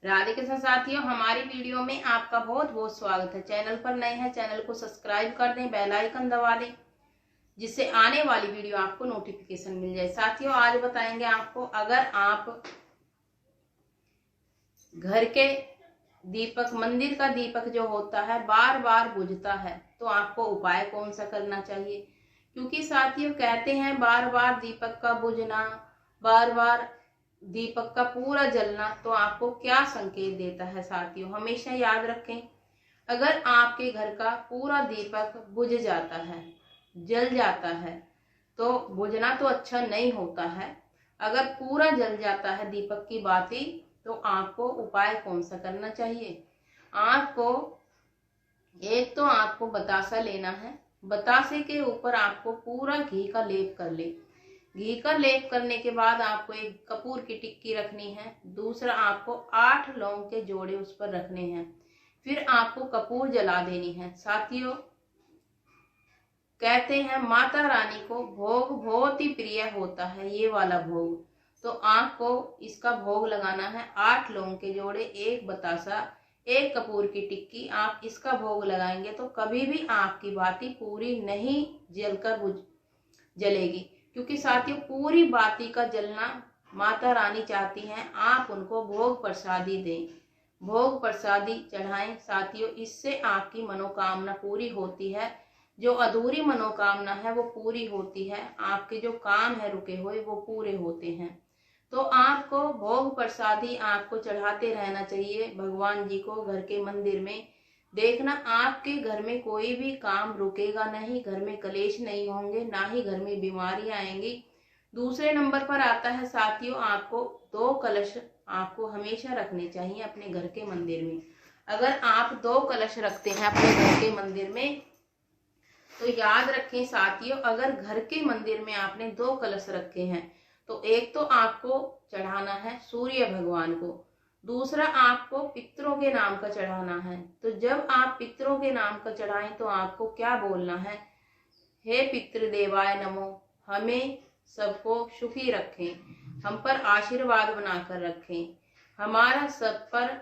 राधे कृष्ण साथियों, हमारी वीडियो में आपका बहुत बहुत स्वागत है। चैनल पर नए हैं, चैनल को सब्सक्राइब कर दें, बेल आइकन दबा दें, जिससे आने वाली वीडियो आपको नोटिफिकेशन मिल जाए। साथियों, आज बताएंगे आपको, अगर आप घर के दीपक, मंदिर का दीपक जो होता है बार बार बुझता है, तो आपको उपाय कौन सा करना चाहिए। क्योंकि साथियों कहते हैं बार बार दीपक का बुझना, बार बार दीपक का पूरा जलना, तो आपको क्या संकेत देता है। साथियों हमेशा याद रखें, अगर आपके घर का पूरा दीपक बुझ जाता है, जल जाता है, तो बुझना तो अच्छा नहीं होता है। अगर पूरा जल जाता है दीपक की बाती, तो आपको उपाय कौन सा करना चाहिए। आपको बतासा लेना है। बतासे के ऊपर आपको पूरा घी का लेप कर ले। घी का लेप करने के बाद आपको एक कपूर की टिक्की रखनी है। दूसरा, आपको 8 लौंग के जोड़े उस पर रखने हैं। फिर आपको कपूर जला देनी है। साथियों कहते हैं माता रानी को भोग बहुत ही प्रिय होता है ये वाला भोग, तो आपको इसका भोग लगाना है। 8 लौंग के जोड़े, एक बतासा, एक कपूर की टिक्की। आप इसका भोग लगाएंगे तो कभी भी आपकी बाती पूरी नहीं जलेगी। क्योंकि साथियों पूरी बाती का जलना माता रानी चाहती हैं, आप उनको भोग प्रसादी दें, भोग प्रसादी चढ़ाएं। साथियों इससे आपकी मनोकामना पूरी होती है। जो अधूरी मनोकामना है वो पूरी होती है। आपके जो काम है रुके हुए वो पूरे होते हैं। तो आपको भोग प्रसादी आपको चढ़ाते रहना चाहिए भगवान जी को। घर के मंदिर में देखना, आपके घर में कोई भी काम रुकेगा नहीं, घर में कलेश नहीं होंगे, ना ही घर में बीमारियां आएंगी। दूसरे नंबर पर आता है साथियों, आपको 2 कलश आपको हमेशा रखने चाहिए अपने घर के मंदिर में। अगर आप 2 कलश रखते हैं अपने घर के मंदिर में, तो याद रखें साथियों, अगर घर के मंदिर में आपने 2 कलश रखे हैं, तो एक तो आपको चढ़ाना है सूर्य भगवान को, दूसरा आपको पितरों के नाम का चढ़ाना है। तो जब आप पितरों के नाम का चढ़ाएं तो आपको क्या बोलना है, हे पितृदेवाय नमो, हमें सबको सुखी रखें, हम पर आशीर्वाद बनाकर रखें, हमारा सब पर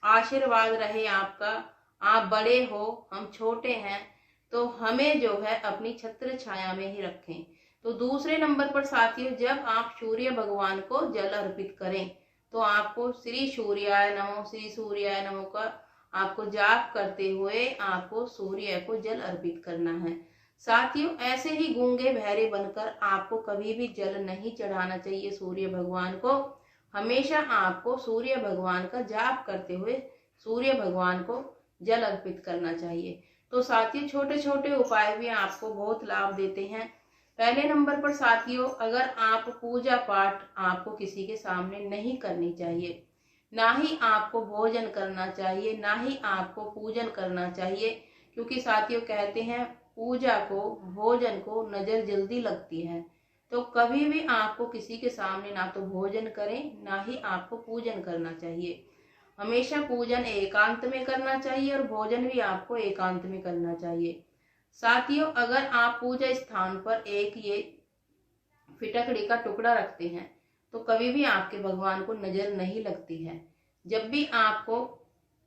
आशीर्वाद रहे आपका। आप बड़े हो, हम छोटे हैं, तो हमें जो है अपनी छत्र छाया में ही रखें। तो दूसरे नंबर पर साथियों, जब आप सूर्य भगवान को जल अर्पित करें, तो आपको श्री सूर्याय नमो, श्री सूर्याय नमो का आपको जाप करते हुए आपको सूर्य को जल अर्पित करना है। साथियों ऐसे ही गूंगे बहरे बनकर आपको कभी भी जल नहीं चढ़ाना चाहिए सूर्य भगवान को। हमेशा आपको सूर्य भगवान का जाप करते हुए सूर्य भगवान को जल अर्पित करना चाहिए। तो साथियों छोटे छोटे उपाय भी आपको बहुत लाभ देते हैं। पहले नंबर पर साथियों, अगर आप पूजा पाठ आपको किसी के सामने नहीं करनी चाहिए, ना ही आपको भोजन करना चाहिए, ना ही आपको पूजन करना चाहिए। क्योंकि साथियों कहते हैं पूजा को, भोजन को नजर जल्दी लगती है। तो कभी भी आपको किसी के सामने ना तो भोजन करें, ना ही आपको पूजन करना चाहिए। हमेशा पूजन एकांत में करना चाहिए और भोजन भी आपको एकांत में करना चाहिए। साथियों अगर आप पूजा स्थान पर एक ये फिटकड़ी का टुकड़ा रखते हैं, तो कभी भी आपके भगवान को नजर नहीं लगती है। जब भी आपको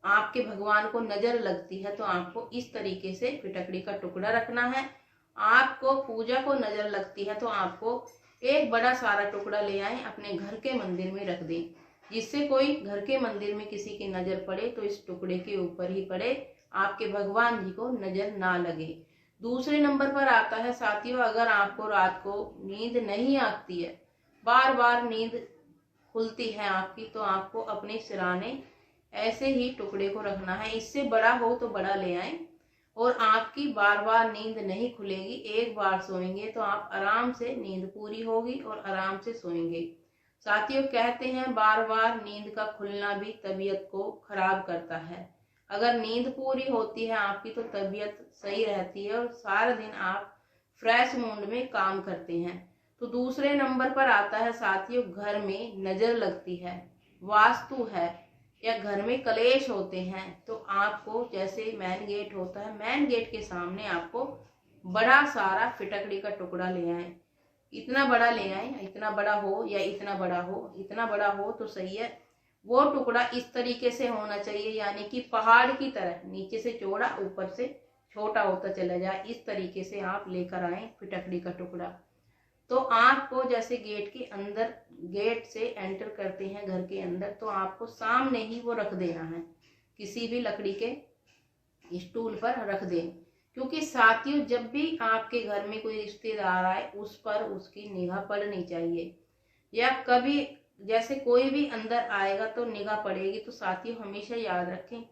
आपके भगवान को नजर लगती है, तो आपको इस तरीके से फिटकड़ी का टुकड़ा रखना है। आपको पूजा को नजर लगती है तो आपको एक बड़ा सारा टुकड़ा ले आए, अपने घर के मंदिर में रख दें, जिससे कोई घर के मंदिर में किसी की नजर पड़े तो इस टुकड़े के ऊपर ही पड़े, आपके भगवान जी को नजर ना लगे। दूसरे नंबर पर आता है साथियों, अगर आपको रात को नींद नहीं आती है, बार बार नींद खुलती है आपकी, तो आपको अपने सिराने ऐसे ही टुकड़े को रखना है। इससे बड़ा हो तो बड़ा ले आए, और आपकी बार बार नींद नहीं खुलेगी। एक बार सोएंगे तो आप आराम से नींद पूरी होगी और आराम से सोएंगे। साथियों कहते हैं बार बार नींद का खुलना भी तबीयत को खराब करता है। अगर नींद पूरी होती है आपकी तो तबीयत सही रहती है और सारा दिन आप फ्रेश मूड में काम करते हैं। तो दूसरे नंबर पर आता है साथियों, घर में नजर लगती है, वास्तु है, या घर में कलेश होते हैं, तो आपको जैसे मैन गेट होता है, मैन गेट के सामने आपको बड़ा सारा फिटकड़ी का टुकड़ा ले आए। इतना बड़ा ले आए, इतना बड़ा हो या इतना बड़ा हो, इतना बड़ा हो तो सही है, वो टुकड़ा इस तरीके से होना चाहिए, यानी कि पहाड़ की तरह नीचे से चौड़ा ऊपर से छोटा होता चला जाए। इस तरीके से आप लेकर आए फिटकड़ी का टुकड़ा। तो आपको जैसे गेट के अंदर, गेट से एंटर करते हैं घर के अंदर, तो आपको सामने ही वो रख देना है, किसी भी लकड़ी के स्टूल पर रख दें। क्योंकि साथियों, जब भी आपके घर में कोई रिश्तेदार आए उस पर उसकी निगाह पड़नी चाहिए, या कभी जैसे कोई भी अंदर आएगा तो निगाह पड़ेगी। तो साथियों हमेशा याद रखें,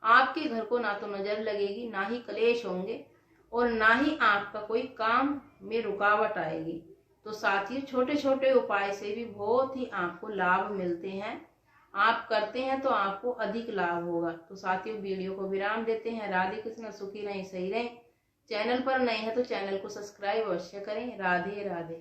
आपके घर को ना तो नजर लगेगी, ना ही कलेश होंगे, और ना ही आपका कोई काम में रुकावट आएगी। तो साथियों छोटे छोटे उपाय से भी बहुत ही आपको लाभ मिलते हैं। आप करते हैं तो आपको अधिक लाभ होगा। तो साथियों वीडियो को विराम देते हैं। राधे कृष्ण, सुखी रहें, सही रहें। चैनल पर नए हैं तो चैनल को सब्सक्राइब अवश्य करें। राधे राधे।